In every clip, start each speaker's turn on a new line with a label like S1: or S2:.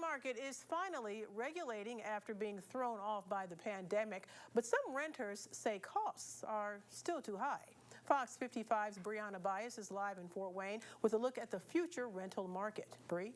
S1: market is finally regulating after being thrown off by the pandemic, but some renters say costs are still too high. Fox 55's Brianna Bias is live in Fort Wayne with a look at the future rental market. Bree?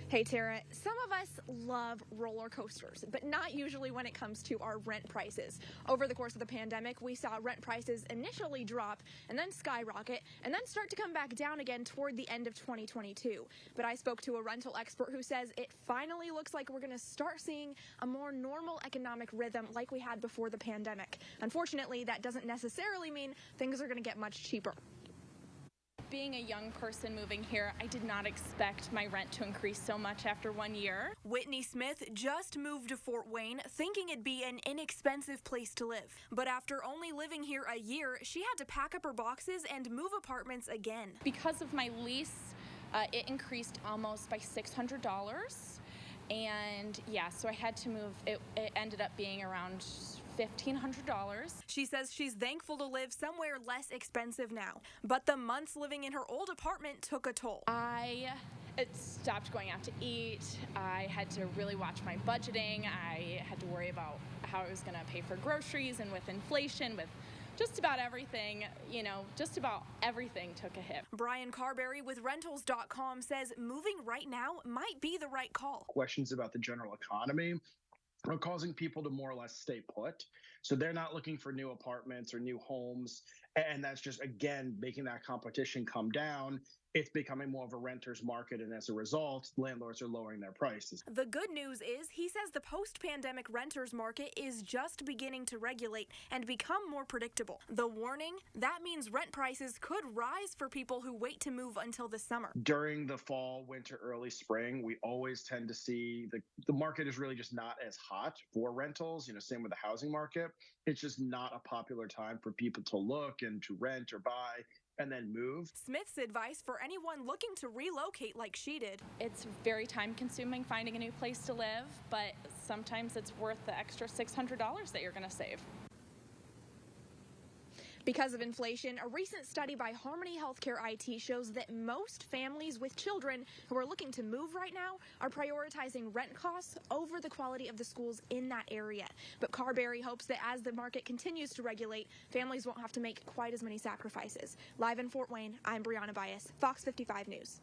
S2: Hey Tara, some of us love roller coasters, but not usually when it comes to our rent prices. Over the course of the pandemic, we saw rent prices initially drop and then skyrocket and then start to come back down again toward the end of 2022. But I spoke to a rental expert who says it finally looks like we're going to start seeing a more normal economic rhythm like we had before the pandemic. Unfortunately, that doesn't necessarily mean things are going to get much cheaper.
S3: Being a young person moving here, I did not expect my rent to increase so much after 1 year.
S2: Whitney Smith just moved to Fort Wayne thinking it'd be an inexpensive place to live. But after only living here a year, she had to pack up her boxes and move apartments again.
S3: Because of my lease, it increased almost by $600. And yeah, so I had to move. It ended up being around $1,500.
S2: She says she's thankful to live somewhere less expensive now, but the months living in her old apartment took a toll.
S3: It stopped going out to eat. I had to really watch my budgeting. I had to worry about how I was going to pay for groceries, and with inflation, with just about everything, just about everything took a hit.
S2: Brian Carberry with rentals.com says moving right now might be the right call.
S4: Questions about the general economy are causing people to more or less stay put. So they're not looking for new apartments or new homes. And that's just, again, making that competition come down. It's becoming more of a renter's market. And as a result, landlords are lowering their prices.
S2: The good news is he says the post-pandemic renters market is just beginning to regulate and become more predictable. The warning, that means rent prices could rise for people who wait to move until the summer.
S4: During the fall, winter, early spring, we always tend to see the market is really just not as hot for rentals. Same with the housing market. It's just not a popular time for people to look and to rent or buy and then move.
S2: Smith's advice for anyone looking to relocate like she did.
S3: It's very time consuming finding a new place to live, but sometimes it's worth the extra $600 that you're going to save.
S2: Because of inflation, a recent study by Harmony Healthcare IT shows that most families with children who are looking to move right now are prioritizing rent costs over the quality of the schools in that area. But Carberry hopes that as the market continues to regulate, families won't have to make quite as many sacrifices. Live in Fort Wayne, I'm Brianna Bias, Fox 55 News.